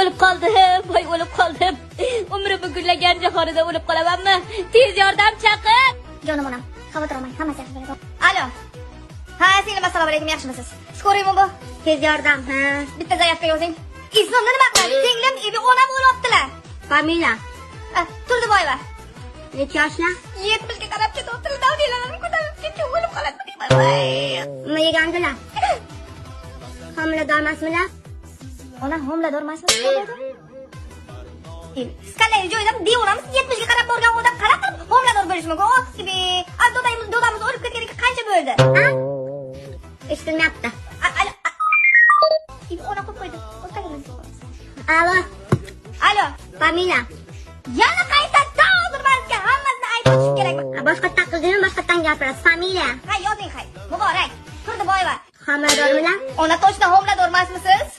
o'lib qoldim, voy o'lib qoldim. Umrim gullagan jahonida o'lib qolamanmi? Tez yordam chaqir. Jonim onam, xavotir olmang, hammasi yaxshi bo'ladi. Alo. Ha, singlim, assalomu alaykum, yaxshimisiz? Skoriy bu? Tez yordam, ha. Bitta zaявka yozing. Ismimni nima qiladi? Singlim, onam o'libdilar. Familiya. Turdiboyeva. Necha yoshlar? 70 ga qarab ketib o'tirdi, davlalarni ko'tarib ketib o'lib qoladi deyman. Nima yegandilar? Homilador emasmilar? Onam homilador emasmi? Siz qanday joyda deyoramiz 70 ga qarab borgan odam qarab homilador bo'lishi mumkin. O'tkibi, dodamiz o'lib ketganiga qancha bo'ldi? Ha? Eshitilmayapti. Ona qo'yib qo'ydi. Alo. Alo. Familiya. Yana qaytadan o'tirmasga hammasini aytib o'tish kerakmi? Boshqatdan qildingmi, boshqatdan gapirasiz. Familiya. Ha, yozing hay. Muborak. Turdiboyeva. Homiladormilar? Ona to'shna homilador emasmisiz?